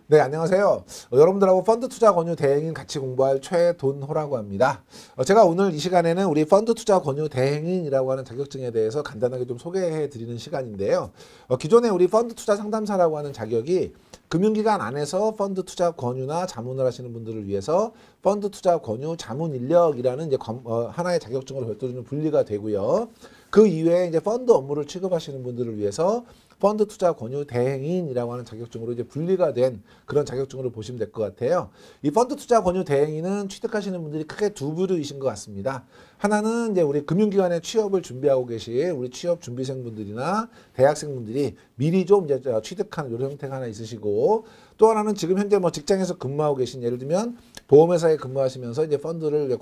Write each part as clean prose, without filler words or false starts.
네, 안녕하세요. 여러분들하고 펀드 투자 권유 대행인 같이 공부할 최돈호라고 합니다. 제가 오늘 이 시간에는 우리 펀드 투자 권유 대행인이라고 하는 자격증에 대해서 간단하게 좀 소개해 드리는 시간인데요. 기존에 우리 펀드 투자 상담사라고 하는 자격이 금융기관 안에서 펀드 투자 권유나 자문을 하시는 분들을 위해서 펀드 투자 권유 자문 인력이라는 이제 하나의 자격증으로 별도로 분리가 되고요. 그 이외에 이제 펀드 업무를 취급하시는 분들을 위해서 펀드 투자 권유 대행인이라고 하는 자격증으로 이제 분리가 된 그런 자격증으로 보시면 될 것 같아요. 이 펀드 투자 권유 대행인은 취득하시는 분들이 크게 두 부류이신 것 같습니다. 하나는 이제 우리 금융기관에 취업을 준비하고 계신 우리 취업 준비생분들이나 대학생분들이 미리 좀 이제 취득한 이런 형태가 하나 있으시고, 또 하나는 지금 현재 뭐 직장에서 근무하고 계신, 예를 들면 보험회사에 근무하시면서 이제 펀드를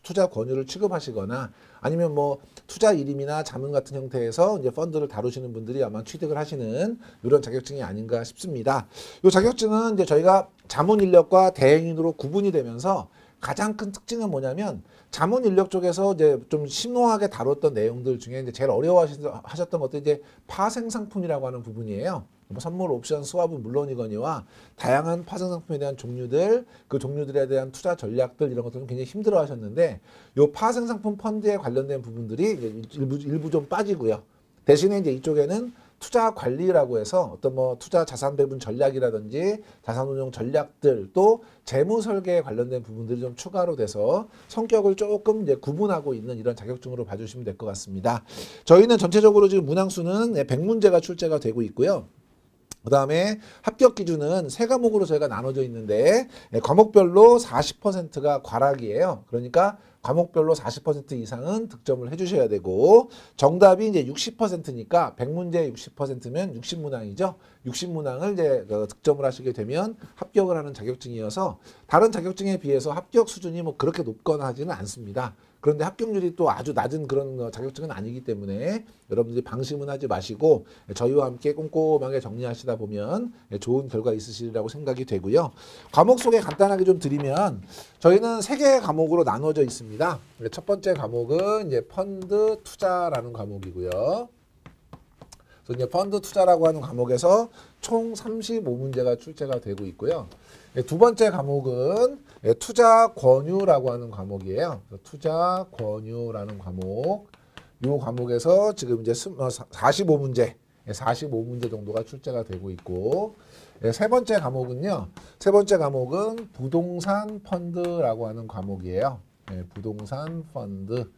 투자 권유를 취급하시거나 아니면 뭐 투자 일임이나 자문 같은 형태에서 이제 펀드를 다루시는 분들이 아마 취득을 하시는 이런 자격증이 아닌가 싶습니다. 이 자격증은 이제 저희가 자문 인력과 대행인으로 구분이 되면서 가장 큰 특징은 뭐냐면, 자문 인력 쪽에서 이제 좀 심오하게 다뤘던 내용들 중에 이제 제일 어려워하셨던 것도 이제 파생 상품이라고 하는 부분이에요. 뭐 선물, 옵션, 스왑은 물론이거니와 다양한 파생 상품에 대한 종류들, 그 종류들에 대한 투자 전략들, 이런 것들은 굉장히 힘들어하셨는데, 요 파생 상품 펀드에 관련된 부분들이 일부 좀 빠지고요. 대신에 이제 이쪽에는 투자 관리라고 해서 어떤 뭐 투자 자산 배분 전략이라든지 자산 운용 전략들, 또 재무 설계에 관련된 부분들이 좀 추가로 돼서 성격을 조금 이제 구분하고 있는 이런 자격증으로 봐주시면 될 것 같습니다. 저희는 전체적으로 지금 문항수는 100문제가 출제가 되고 있고요. 그 다음에 합격 기준은 세 과목으로 저희가 나눠져 있는데, 과목별로 40%가 과락이에요. 그러니까 과목별로 40% 이상은 득점을 해주셔야 되고, 정답이 이제 60%니까 100문제 60%면 60문항이죠. 60문항을 이제 득점을 하시게 되면 합격을 하는 자격증이어서 다른 자격증에 비해서 합격 수준이 뭐 그렇게 높거나 하지는 않습니다. 그런데 합격률이 또 아주 낮은 그런 자격증은 아니기 때문에 여러분들이 방심은 하지 마시고 저희와 함께 꼼꼼하게 정리하시다 보면 좋은 결과 있으시리라고 생각이 되고요. 과목 소개 간단하게 좀 드리면, 저희는 3개의 과목으로 나눠져 있습니다. 첫 번째 과목은 이제 펀드 투자라는 과목이고요. 그래서 이제 펀드 투자라고 하는 과목에서 총 35문제가 출제가 되고 있고요. 두 번째 과목은 투자 권유라고 하는 과목이에요. 투자 권유라는 과목. 이 과목에서 지금 이제 45문제 정도가 출제가 되고 있고, 세 번째 과목은요. 세 번째 과목은 부동산 펀드라고 하는 과목이에요. 부동산 펀드.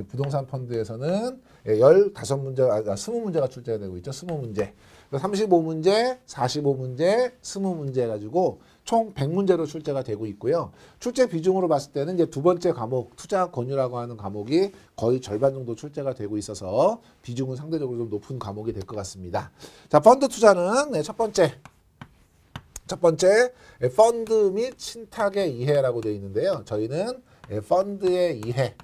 부동산 펀드에서는 15문제, 20문제가 출제가 되고 있죠. 20문제. 35문제, 45문제, 20문제 해가지고 총 100문제로 출제가 되고 있고요. 출제 비중으로 봤을 때는 이제 두 번째 과목, 투자 권유라고 하는 과목이 거의 절반 정도 출제가 되고 있어서 비중은 상대적으로 좀 높은 과목이 될 것 같습니다. 자, 펀드 투자는 첫 번째, 펀드 및 신탁의 이해라고 되어 있는데요. 저희는 펀드의 이해,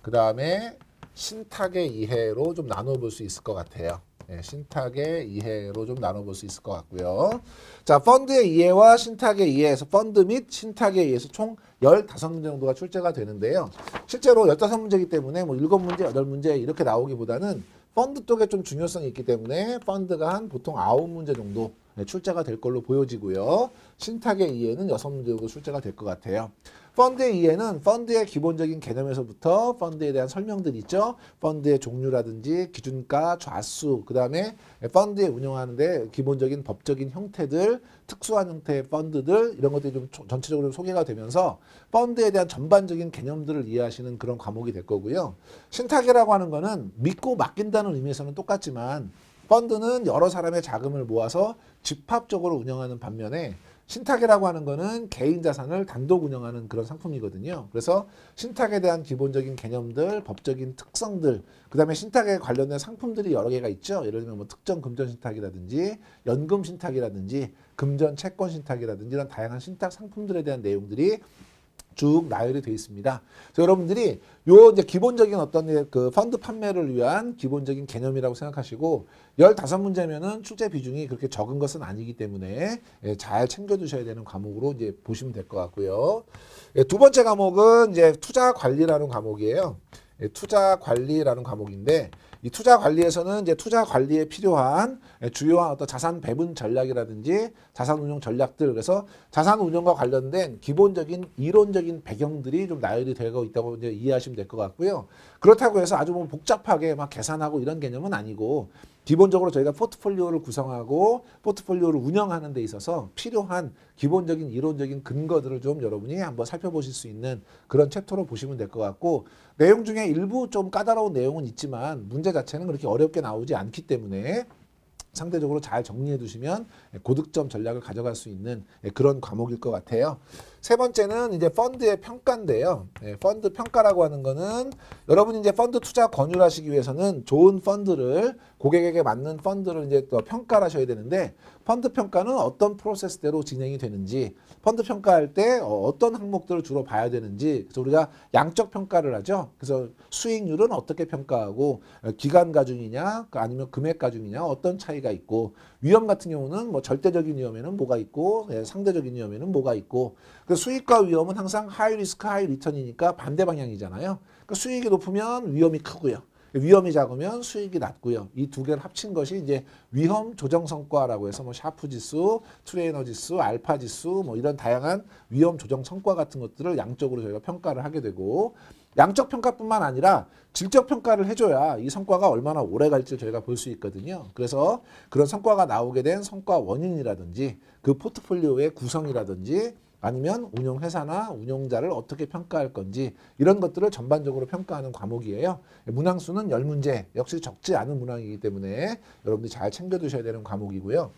그 다음에 신탁의 이해로 좀 나눠볼 수 있을 것 같아요. 신탁의 이해로 좀 나눠볼 수 있을 것 같고요. 자, 펀드의 이해와 신탁의 이해에서 펀드 및 신탁의 이해에서 총 15문제 정도가 출제가 되는데요. 실제로 15문제이기 때문에 뭐 7문제, 8문제 이렇게 나오기보다는 펀드 쪽에 좀 중요성이 있기 때문에 펀드가 한 보통 9문제 정도 출제가 될 걸로 보여지고요. 신탁의 이해는 6문제 정도 출제가 될 것 같아요. 펀드의 이해는 펀드의 기본적인 개념에서부터 펀드에 대한 설명들이 있죠. 펀드의 종류라든지 기준가, 좌수, 그 다음에 펀드에 운영하는데 기본적인 법적인 형태들, 특수한 형태의 펀드들, 이런 것들이 좀 전체적으로 소개가 되면서 펀드에 대한 전반적인 개념들을 이해하시는 그런 과목이 될 거고요. 신탁이라고 하는 거는 믿고 맡긴다는 의미에서는 똑같지만, 펀드는 여러 사람의 자금을 모아서 집합적으로 운영하는 반면에 신탁이라고 하는 거는 개인 자산을 단독 운영하는 그런 상품이거든요. 그래서 신탁에 대한 기본적인 개념들, 법적인 특성들, 그 다음에 신탁에 관련된 상품들이 여러 개가 있죠. 예를 들면 뭐 특정 금전 신탁이라든지 연금 신탁이라든지 금전 채권 신탁이라든지 이런 다양한 신탁 상품들에 대한 내용들이 쭉 나열이 되어 있습니다. 그래서 여러분들이 요 이제 기본적인 어떤 그 펀드 판매를 위한 기본적인 개념이라고 생각하시고 15문제면은 출제 비중이 그렇게 적은 것은 아니기 때문에 잘 챙겨 두셔야 되는 과목으로 이제 보시면 될 것 같고요. 두 번째 과목은 이제 투자 관리라는 과목이에요. 투자 관리라는 과목인데 이 투자 관리에서는 이제 투자 관리에 필요한 주요한 어떤 자산 배분 전략이라든지 자산 운용 전략들, 그래서 자산 운용과 관련된 기본적인 이론적인 배경들이 좀 나열이 되고 있다고 이제 이해하시면 될 것 같고요. 그렇다고 해서 아주 뭐 복잡하게 막 계산하고 이런 개념은 아니고 기본적으로 저희가 포트폴리오를 구성하고 포트폴리오를 운영하는 데 있어서 필요한 기본적인 이론적인 근거들을 좀 여러분이 한번 살펴보실 수 있는 그런 챕터로 보시면 될 것 같고, 내용 중에 일부 좀 까다로운 내용은 있지만 문제 자체는 그렇게 어렵게 나오지 않기 때문에 상대적으로 잘 정리해 두시면 고득점 전략을 가져갈 수 있는 그런 과목일 것 같아요. 세 번째는 이제 펀드의 평가인데요. 펀드 평가라고 하는 거는 여러분이 이제 펀드 투자 권유를 하시기 위해서는 좋은 펀드를, 고객에게 맞는 펀드를 이제 또 평가를 하셔야 되는데, 펀드 평가는 어떤 프로세스대로 진행이 되는지, 펀드 평가할 때 어떤 항목들을 주로 봐야 되는지, 그래서 우리가 양적 평가를 하죠. 그래서 수익률은 어떻게 평가하고, 기간 가중이냐 아니면 금액 가중이냐 어떤 차이가 있고, 위험 같은 경우는 뭐 절대적인 위험에는 뭐가 있고 상대적인 위험에는 뭐가 있고, 그래서 수익과 위험은 항상 하이 리스크 하이 리턴이니까 반대 방향이잖아요. 그러니까 수익이 높으면 위험이 크고요. 위험이 작으면 수익이 낮고요. 이 두 개를 합친 것이 이제 위험 조정 성과라고 해서 뭐 샤프 지수, 트레이너 지수, 알파 지수 뭐 이런 다양한 위험 조정 성과 같은 것들을 양적으로 저희가 평가를 하게 되고, 양적 평가뿐만 아니라 질적 평가를 해줘야 이 성과가 얼마나 오래 갈지 저희가 볼 수 있거든요. 그래서 그런 성과가 나오게 된 성과 원인이라든지 그 포트폴리오의 구성이라든지 아니면 운용회사나 운용자를 어떻게 평가할 건지 이런 것들을 전반적으로 평가하는 과목이에요. 문항수는 10문제, 역시 적지 않은 문항이기 때문에 여러분들이 잘 챙겨두셔야 되는 과목이고요.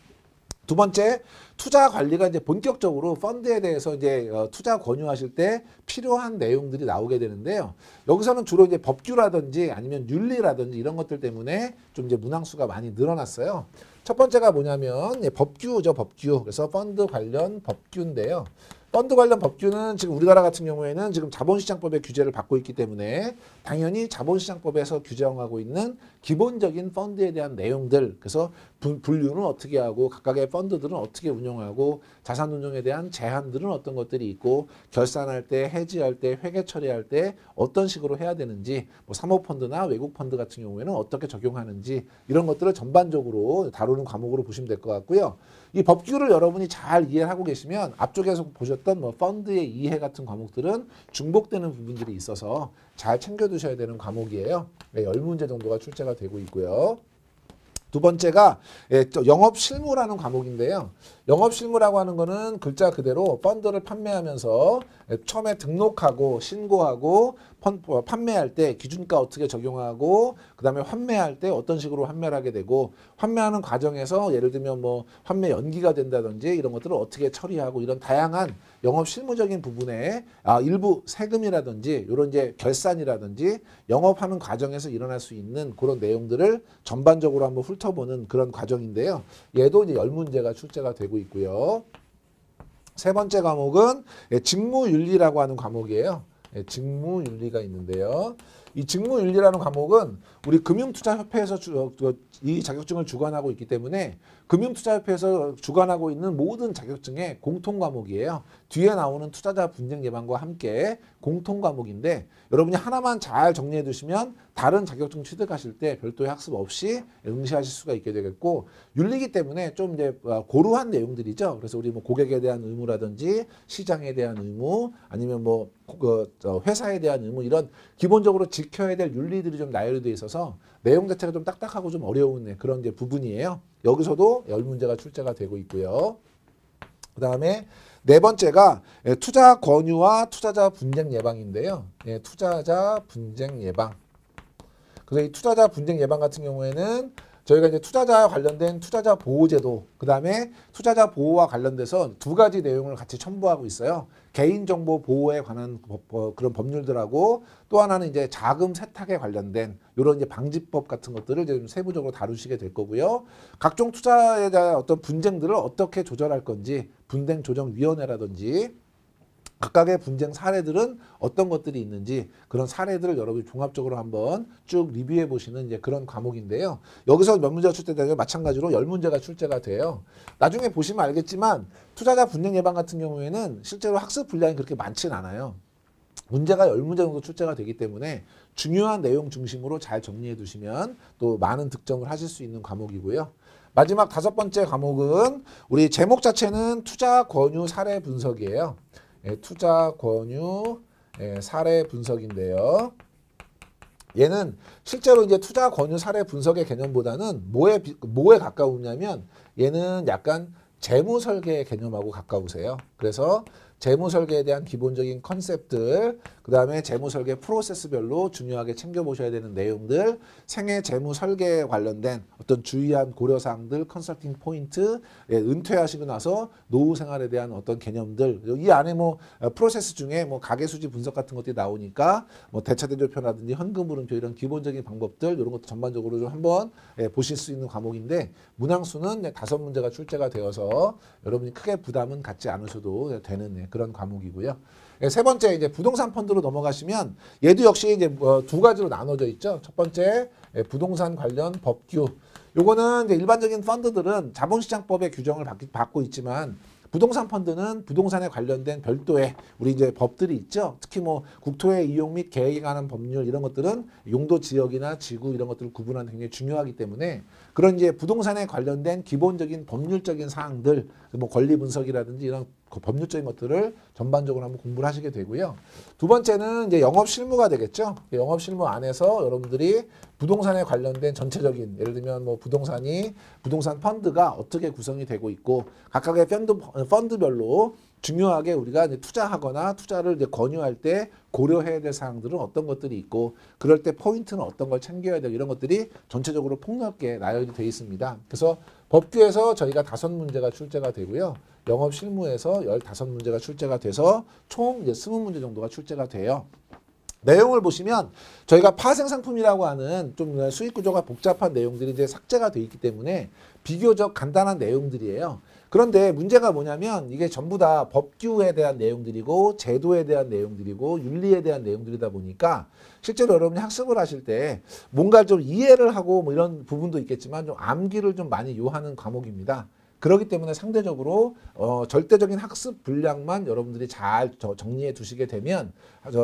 두 번째, 투자 관리가 이제 본격적으로 펀드에 대해서 이제 투자 권유하실 때 필요한 내용들이 나오게 되는데요. 여기서는 주로 이제 법규라든지 아니면 윤리라든지 이런 것들 때문에 좀 이제 문항수가 많이 늘어났어요. 첫 번째가 뭐냐면 법규죠, 법규. 그래서 펀드 관련 법규인데요. 펀드 관련 법규는 지금 우리나라 같은 경우에는 지금 자본시장법의 규제를 받고 있기 때문에 당연히 자본시장법에서 규정하고 있는 기본적인 펀드에 대한 내용들, 그래서 분류는 어떻게 하고 각각의 펀드들은 어떻게 운영하고 자산 운용에 대한 제한들은 어떤 것들이 있고 결산할 때, 해지할 때, 회계 처리할 때 어떤 식으로 해야 되는지, 뭐 사모펀드나 외국 펀드 같은 경우에는 어떻게 적용하는지 이런 것들을 전반적으로 다루는 과목으로 보시면 될 것 같고요. 이 법규를 여러분이 잘 이해하고 계시면 앞쪽에서 보셨던 뭐 펀드의 이해 같은 과목들은 중복되는 부분들이 있어서 잘 챙겨두셔야 되는 과목이에요. 10문제 정도가 출제가 되고 있고요. 두 번째가 영업실무라는 과목인데요. 영업실무라고 하는 거는 글자 그대로 펀드를 판매하면서 처음에 등록하고 신고하고 판매할 때 기준가 어떻게 적용하고 그 다음에 환매할 때 어떤 식으로 환매를 하게 되고 환매하는 과정에서 예를 들면 뭐 환매 연기가 된다든지 이런 것들을 어떻게 처리하고 이런 다양한 영업 실무적인 부분에 일부 세금이라든지 이런 이제 결산이라든지 영업하는 과정에서 일어날 수 있는 그런 내용들을 전반적으로 한번 훑어보는 그런 과정인데요. 얘도 이제 10문제가 출제가 되고 있고요. 세 번째 과목은 직무윤리라고 하는 과목이에요. 직무윤리가 있는데요. 이 직무윤리라는 과목은 우리 금융투자협회에서 이 자격증을 주관하고 있기 때문에 금융투자협회에서 주관하고 있는 모든 자격증의 공통 과목이에요. 뒤에 나오는 투자자 분쟁 예방과 함께 공통 과목인데 여러분이 하나만 잘 정리해 두시면 다른 자격증 취득하실 때 별도의 학습 없이 응시하실 수가 있게 되겠고, 윤리기 때문에 좀 이제 고루한 내용들이죠. 그래서 우리 뭐 고객에 대한 의무라든지 시장에 대한 의무 아니면 뭐 회사에 대한 의무 이런 기본적으로 지켜야 될 윤리들이 좀 나열이 돼 있어서 내용 자체가 좀 딱딱하고 좀 어려운 그런 이제 부분이에요. 여기서도 10문제가 출제가 되고 있고요. 그 다음에 네 번째가 투자 권유와 투자자 분쟁 예방인데요. 투자자 분쟁 예방. 그래서 이 투자자 분쟁 예방 같은 경우에는 저희가 이제 투자자와 관련된 투자자 보호제도, 그 다음에 투자자 보호와 관련돼서 두 가지 내용을 같이 첨부하고 있어요. 개인정보 보호에 관한 그런 법률들하고 또 하나는 이제 자금 세탁에 관련된 이런 이제 방지법 같은 것들을 좀 세부적으로 다루시게 될 거고요. 각종 투자에 대한 어떤 분쟁들을 어떻게 조절할 건지 분쟁 조정 위원회라든지 각각의 분쟁 사례들은 어떤 것들이 있는지 그런 사례들을 여러분이 종합적으로 한번 쭉 리뷰해 보시는 이제 그런 과목인데요. 여기서 몇 문제가 출제되면 마찬가지로 10문제가 출제가 돼요. 나중에 보시면 알겠지만 투자자 분쟁 예방 같은 경우에는 실제로 학습 분량이 그렇게 많진 않아요. 문제가 10문제 정도 출제가 되기 때문에 중요한 내용 중심으로 잘 정리해 두시면 또 많은 득점을 하실 수 있는 과목이고요. 마지막 5번째 과목은 우리 제목 자체는 투자 권유 사례 분석이에요. 투자 권유 사례 분석인데요. 얘는 실제로 이제 투자 권유 사례 분석의 개념보다는 뭐에 가까우냐면 얘는 약간 재무 설계 개념하고 가까우세요. 그래서 재무 설계에 대한 기본적인 컨셉들, 그 다음에 재무 설계 프로세스별로 중요하게 챙겨보셔야 되는 내용들, 생애 재무 설계에 관련된 어떤 주의한 고려사항들, 컨설팅 포인트, 은퇴하시고 나서 노후 생활에 대한 어떤 개념들, 이 안에 뭐 프로세스 중에 뭐 가계수지 분석 같은 것들이 나오니까 뭐 대차대조표라든지 현금흐름표 이런 기본적인 방법들 이런 것도 전반적으로 좀 한번 보실 수 있는 과목인데 문항수는 5문제가 출제가 되어서 여러분이 크게 부담은 갖지 않으셔도 되는 그런 과목이고요. 세 번째 이제 부동산 펀드로 넘어가시면 얘도 역시 이제 두 가지로 나눠져 있죠. 첫 번째 부동산 관련 법규. 요거는 이제 일반적인 펀드들은 자본시장법의 규정을 받고 있지만 부동산 펀드는 부동산에 관련된 별도의 우리 이제 법들이 있죠. 특히 뭐 국토의 이용 및 계획에 관한 법률 이런 것들은 용도 지역이나 지구 이런 것들을 구분하는 데 굉장히 중요하기 때문에 그런 이제 부동산에 관련된 기본적인 법률적인 사항들, 뭐 권리 분석이라든지 이런 법률적인 것들을 전반적으로 한번 공부를 하시게 되고요. 두 번째는 이제 영업 실무가 되겠죠. 영업 실무 안에서 여러분들이 부동산에 관련된 전체적인 예를 들면 뭐 부동산 펀드가 어떻게 구성이 되고 있고 각각의 펀드별로 중요하게 우리가 이제 투자하거나 투자를 이제 권유할 때 고려해야 될 사항들은 어떤 것들이 있고 그럴 때 포인트는 어떤 걸 챙겨야 되고 이런 것들이 전체적으로 폭넓게 나열이 되어 있습니다. 그래서 법규에서 저희가 5문제가 출제가 되고요. 영업 실무에서 15문제가 출제가 돼서 총 이제 20문제 정도가 출제가 돼요. 내용을 보시면 저희가 파생상품이라고 하는 좀 수익 구조가 복잡한 내용들이 이제 삭제가 되어 있기 때문에 비교적 간단한 내용들이에요. 그런데 문제가 뭐냐면 이게 전부 다 법규에 대한 내용들이고 제도에 대한 내용들이고 윤리에 대한 내용들이다 보니까 실제로 여러분이 학습을 하실 때 뭔가 좀 이해를 하고 뭐 이런 부분도 있겠지만 좀 암기를 좀 많이 요하는 과목입니다. 그렇기 때문에 상대적으로 절대적인 학습 분량만 여러분들이 잘 정리해 두시게 되면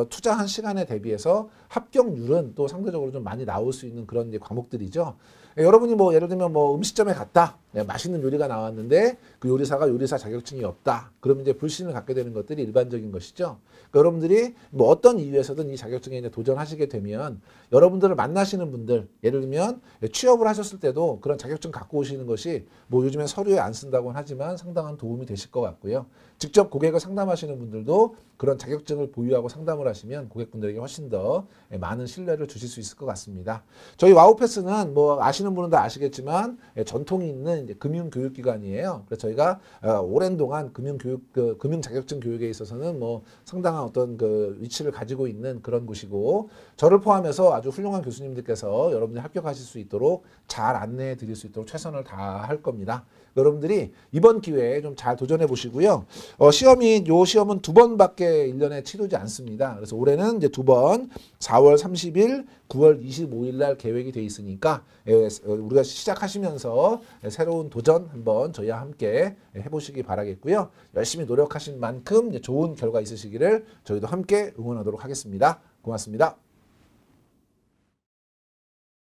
투자한 시간에 대비해서 합격률은 또 상대적으로 좀 많이 나올 수 있는 그런 이제 과목들이죠. 여러분이 뭐 예를 들면 뭐 음식점에 갔다. 맛있는 요리가 나왔는데 그 요리사가 요리사 자격증이 없다. 그러면 이제 불신을 갖게 되는 것들이 일반적인 것이죠. 그러니까 여러분들이 뭐 어떤 이유에서든 이 자격증에 이제 도전하시게 되면 여러분들을 만나시는 분들, 예를 들면 취업을 하셨을 때도 그런 자격증 갖고 오시는 것이 뭐 요즘엔 서류에 안 쓴다고는 하지만 상당한 도움이 되실 것 같고요. 직접 고객을 상담하시는 분들도 그런 자격증을 보유하고 상담을 하시면 고객분들에게 훨씬 더 많은 신뢰를 주실 수 있을 것 같습니다. 저희 와우패스는 뭐 아시는 분은 다 아시겠지만 전통이 있는 이제 금융교육기관이에요. 그래서 저희가 오랜 동안 금융 자격증 교육에 있어서는 뭐 상당한 어떤 그 위치를 가지고 있는 그런 곳이고 저를 포함해서 아주 훌륭한 교수님들께서 여러분들이 합격하실 수 있도록 잘 안내해 드릴 수 있도록 최선을 다할 겁니다. 여러분들이 이번 기회에 좀 잘 도전해 보시고요. 요 시험은 2번밖에 1년에 치르지 않습니다. 그래서 올해는 이제 2번 4월 30일, 9월 25일 날 계획이 돼 있으니까 우리가 시작하시면서 새로운 도전 한번 저희와 함께 해보시기 바라겠고요. 열심히 노력하신 만큼 좋은 결과 있으시기를 저희도 함께 응원하도록 하겠습니다. 고맙습니다.